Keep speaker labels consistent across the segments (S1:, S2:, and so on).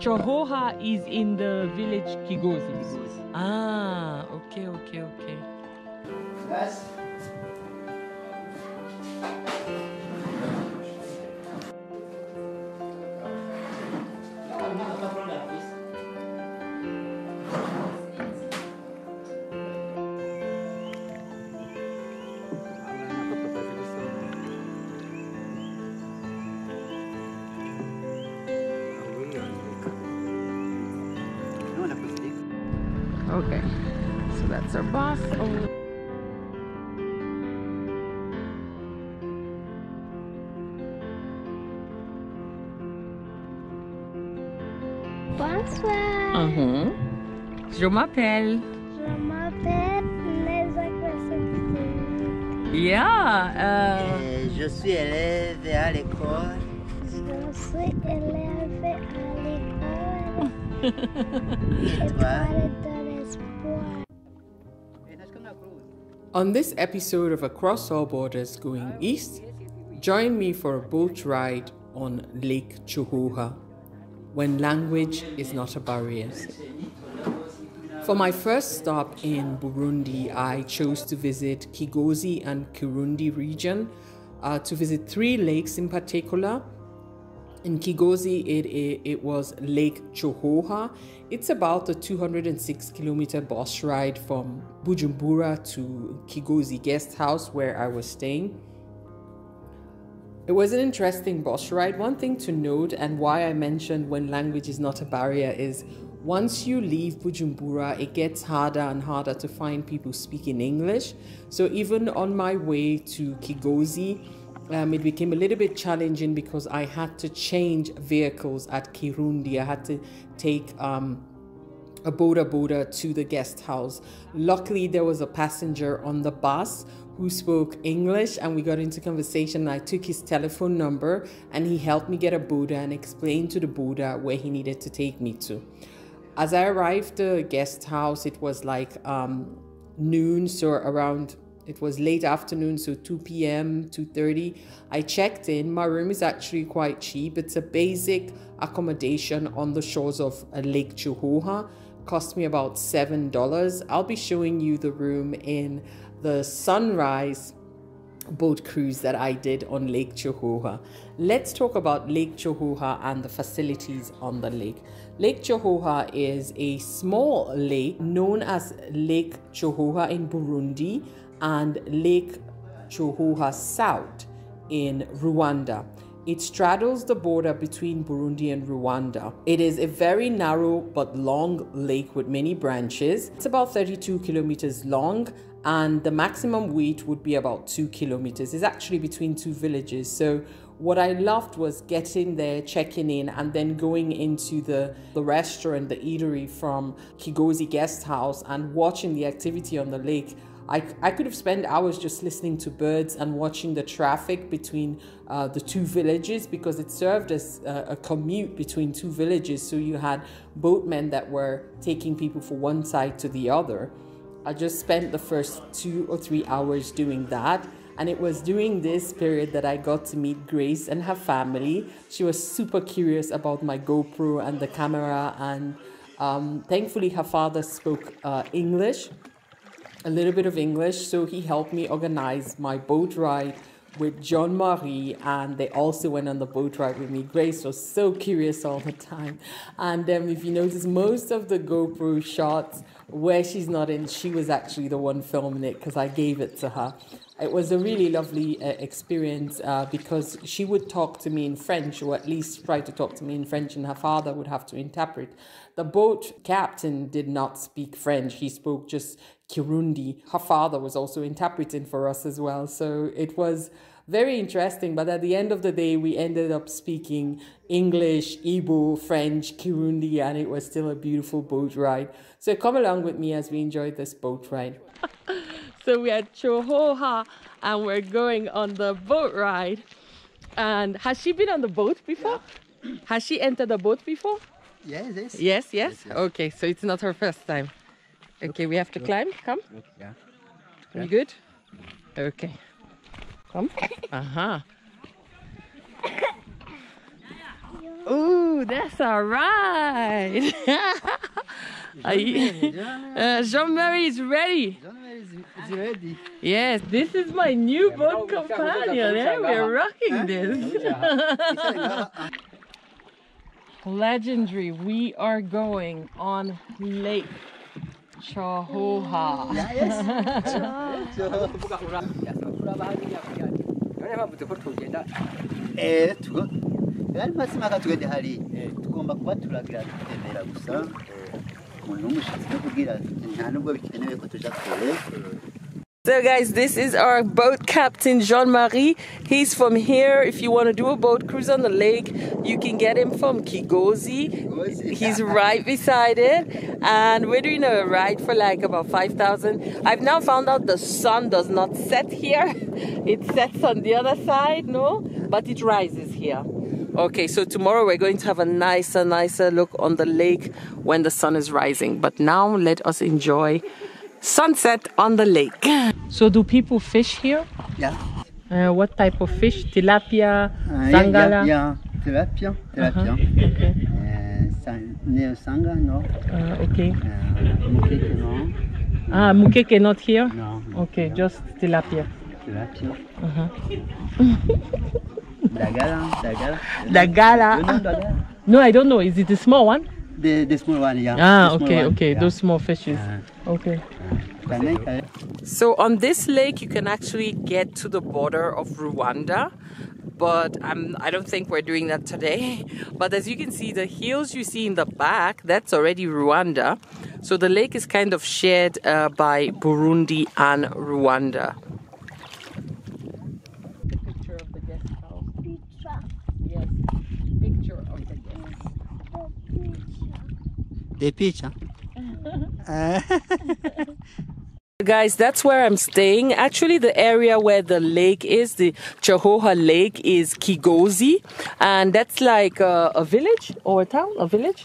S1: Cyohoha is in the village Kigozi. Ah, okay.
S2: Yes.
S1: Okay, so that's our bus.
S3: Bonsoir.
S1: Je m'appelle.
S3: Je m'appelle les apprehensive.
S1: Yeah.
S2: Je suis élève à l'école.
S3: Je suis élève à l'école.
S2: Étoile.
S3: Étoile de l'espoir.
S1: On this episode of Across All Borders Going East, join me for a boat ride on Lake Cohoha, when language is not a barrier. For my first stop in Burundi, I chose to visit Kigozi and Kirundi region, to visit 3 lakes in particular. In Kigozi, it was Lake Cohoha. It's about a 206-kilometer bus ride from Bujumbura to Kigozi guest house where I was staying. It was an interesting bus ride. One thing to note, and why I mentioned when language is not a barrier, is once you leave Bujumbura, it gets harder and harder to find people speaking English. So even on my way to Kigozi, it became a little bit challenging because I had to change vehicles at Kirundi. I had to take a boda to the guest house. Luckily, there was a passenger on the bus who spoke English, and we got into conversation. I took his telephone number and he helped me get a boda and explained to the boda where he needed to take me to. As I arrived at the guest house, it was like noon, so around, it was late afternoon, so 2 p.m., 2:30. I checked in. My room is actually quite cheap. It's a basic accommodation on the shores of Lake Cohoha. Cost me about $7. I'll be showing you the room in the sunrise boat cruise that I did on Lake Cohoha. Let's talk about Lake Cohoha and the facilities on the lake. Lake Cohoha is a small lake known as Lake Cohoha in Burundi and Lake Cyohoha South in Rwanda. It straddles the border between Burundi and Rwanda. It is a very narrow but long lake with many branches. It's about 32 kilometers long, and the maximum weight would be about 2 kilometers. It's actually between 2 villages. So what I loved was getting there, checking in, and then going into the restaurant, the eatery from Kigozi Guest House, and watching the activity on the lake. I could have spent hours just listening to birds and watching the traffic between the 2 villages, because it served as a commute between 2 villages. So you had boatmen that were taking people from one side to the other. I just spent the first 2 or 3 hours doing that. And it was during this period that I got to meet Grace and her family. She was super curious about my GoPro and the camera. And thankfully, her father spoke English. A little bit of English, so he helped me organize my boat ride with John Marie, and they also went on the boat ride with me. Grace was so curious all the time, and if you notice, most of the GoPro shots where she's not in, she was actually the one filming it because I gave it to her. It was a really lovely experience because she would talk to me in French, or at least try to talk to me in French, and her father would have to interpret. The boat captain did not speak French. He spoke just Kirundi. Her father was also interpreting for us as well. So it was very interesting. But at the end of the day, we ended up speaking English, Igbo, French, Kirundi, and it was still a beautiful boat ride. So come along with me as we enjoy this boat ride. So we are at Cyohoha and we're going on the boat ride. And has she been on the boat before? Yeah. Has she entered the boat before?
S2: Yes.
S1: Yes. Okay, so it's not her first time. Okay, we have to climb. Come.
S2: Yeah.
S1: You good? Okay. Come. Ooh, Ooh, that's all right. Jean-Marie is ready.
S2: Jean-Marie is ready.
S1: Yes, this is my new boat companion. Eh? We're rocking this. Legendary. We are going on Lake Cyohoha.
S2: tugomba kuba turagira tutembera gusa umuntu w'umushatsi no kubwira nta nubwo bikenewe ko tuja kure.
S1: So guys, this is our boat captain Jean-Marie. He's from here. If you want to do a boat cruise on the lake, you can get him from Kigozi. He's right beside it. And we're doing a ride for like about 5,000. I've now found out the sun does not set here. It sets on the other side, no? But it rises here. Okay, so tomorrow we're going to have a nicer look on the lake when the sun is rising. But now let us enjoy sunset on the lake. So do people fish here?
S2: Yeah.
S1: What type of fish? Tilapia, sangala?
S2: Yeah, tilapia.
S1: Okay.
S2: Sanga, no.
S1: Okay.
S2: Mukeke, no.
S1: Ah, mukeke not here?
S2: No.
S1: Okay, just tilapia.
S2: Tilapia.
S1: Dagala. No, I don't know. Is it the small one?
S2: The small one, yeah.
S1: Ah, okay. Those small fishes. Okay. So on this lake, you can actually get to the border of Rwanda, but I don't think we're doing that today. But as you can see, the hills you see in the back, that's already Rwanda. So the lake is kind of shared by Burundi and Rwanda. Picture of the guest house. Yes, picture of the guest house.
S2: The picture.
S1: Guys, that's where I'm staying. Actually, the area where the lake is, the Cyohoha Lake, is Kigozi, and that's like a village or a town, a village,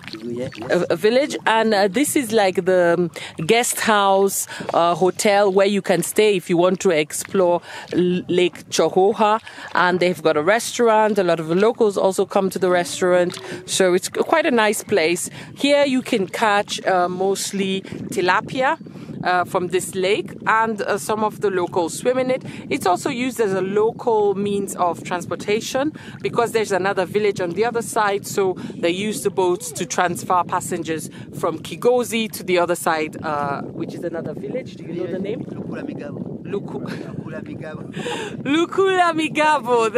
S1: a village. And this is like the guest house, hotel where you can stay if you want to explore Lake Cyohoha. And they've got a restaurant. A lot of the locals also come to the restaurant, so it's quite a nice place. Here you can catch mostly tilapia from this lake, and some of the locals swim in it. It's also used as a local means of transportation because there's another village on the other side, so they use the boats to transfer passengers from Kigozi to the other side, which is another village. Do you know the name? Lukula Migabo.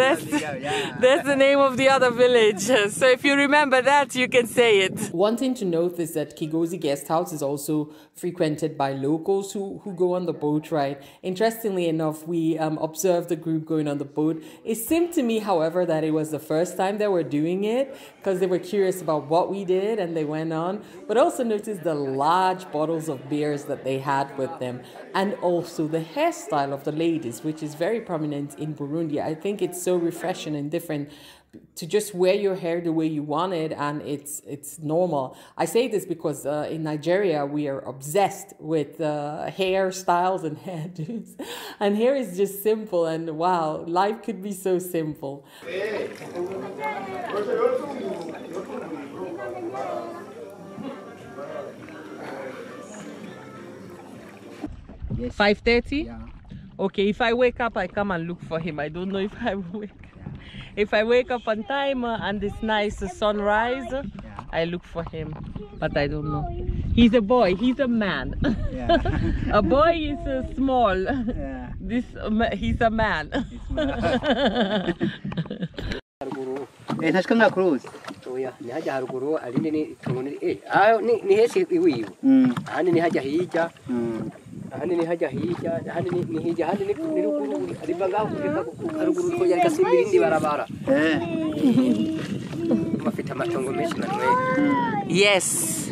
S1: That's the name of the other village. So if you remember that, you can say it. One thing to note is that Kigozi Guest House is also frequented by locals who go on the boat ride. Interestingly enough, we observed the group going on the boat. It seemed to me, however, that it was the first time they were doing it because they were curious about what we did and they went on. But also noticed the large bottles of beers that they had with them, and also the hairstyle of the ladies, which is very prominent in Burundi. I think it's so refreshing and different to just wear your hair the way you want it, and it's normal. I say this because in Nigeria we are obsessed with hairstyles and hairdos, and here is just simple, and wow, life could be so simple.
S2: Yes.
S1: 5:30?
S2: Yeah.
S1: Okay, if I wake up, I come and look for him. I don't know if I will wake. If I wake up on time and it's nice sunrise, I look for him. But I don't know. He's a boy. He's a man.
S2: Yeah.
S1: A boy is small.
S2: Yeah.
S1: He's a man.
S2: Ntashka mwa cruise.
S4: Oya, ni haja haruguru alinde ni tungoni ni hesi iwiyo. Hani ni haja hija. Hani ni haja hija, hani ni hija, hani ni ruguru alibaga haruguru ko yari kasimbiri ndi barabara. Mafita matongo meshi manwe.
S1: Yes.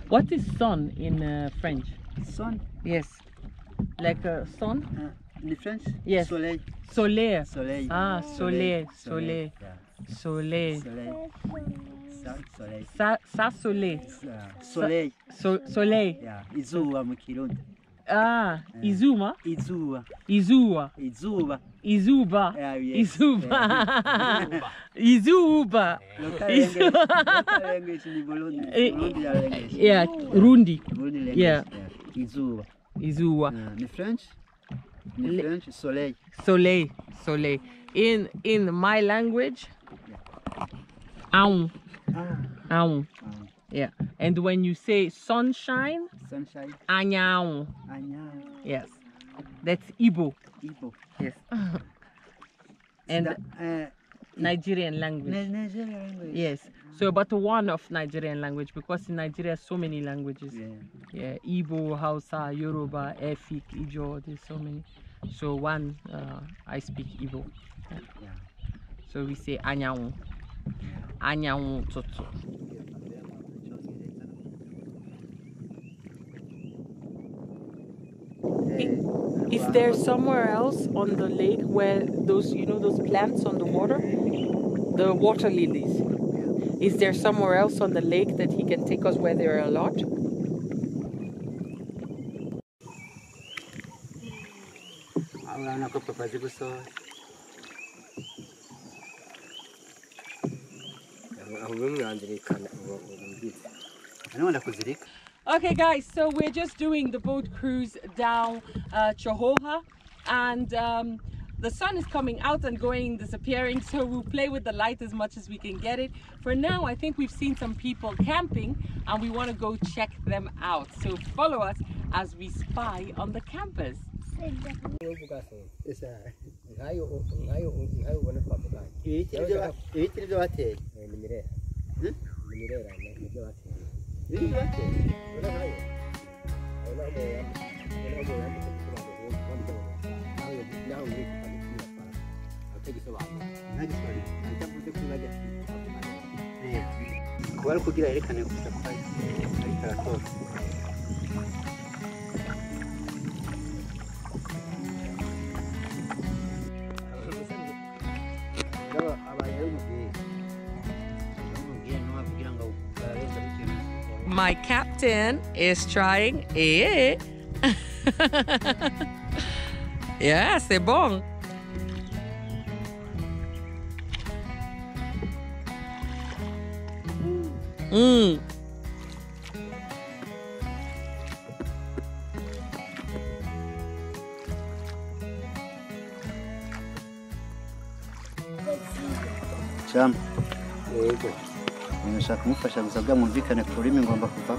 S1: What is sun in French?
S2: Sun?
S1: Yes. Like sun?
S2: In French?
S1: Yes.
S2: Soleil.
S1: Soleil.
S2: Soleil.
S1: Ah, soleil. Soleil. Soleil.
S2: Soleil.
S1: Sa soleil.
S2: Soleil.
S1: Soleil.
S2: Yeah. Izuba mu Kirundi.
S1: Izuma.
S2: Izuba.
S1: Izuwa.
S2: Izuba.
S1: Izuba.
S2: Yes.
S1: Izuba. Izuba.
S2: Local language in Burundi. Burundi language.
S1: Yeah, Rundi.
S2: Burundi language.
S1: Yeah.
S2: Izuba.
S1: Izuwa.
S2: In French? In French, soleil.
S1: Soleil. Soleil. In my language, aum. Aum. Yeah. And when you say sunshine,
S2: Sunshine.
S1: anyao.
S2: Anya.
S1: Yes. That's Igbo.
S2: Igbo.
S1: Yes. And Nigerian language.
S2: Nigerian language.
S1: Yes. So, but one of Nigerian language, because in Nigeria so many languages. Yeah. Igbo, Hausa, Yoruba, Efik, Ijo. There's so many. So one, I speak Igbo.
S2: Yeah.
S1: So we say anyao. Anyao toto. Is there somewhere else on the lake where those, you know, those plants on the water, the water lilies? Is there somewhere else on the lake that he can take us where there are a lot? Okay guys, so we're just doing the boat cruise down Cyohoha, and the sun is coming out and going, disappearing, so we'll play with the light as much as we can get it. For now, I think we've seen some people camping and we want to go check them out. So follow us as we spy on the campers.
S2: Kuba kugira yerekane gusa ko ari karatora.
S1: My captain is trying. Yeah, c'est bon.
S2: Cham. Yego. Nashaka kumufasha gusa bwamumvikane ku rurimi ngomba kuva.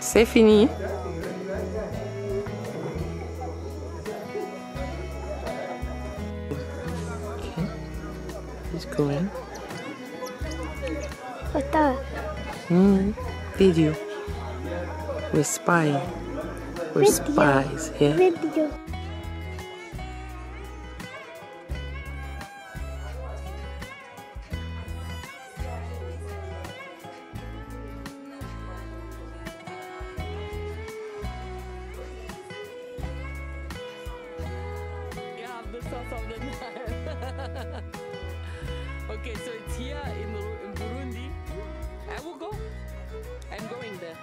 S1: C'est fini. Okay. He's going.
S3: Photo.
S1: Video. We're spying. We're spies here.
S3: Video.
S1: Okay, so it's here in Burundi. I will go. I'm going there.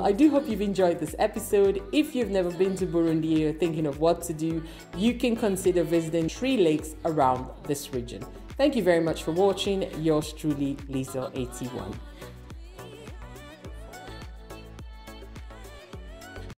S1: I do hope you've enjoyed this episode. If you've never been to Burundi or you're thinking of what to do, you can consider visiting 3 lakes around this region. Thank you very much for watching. Yours truly, Lisa81.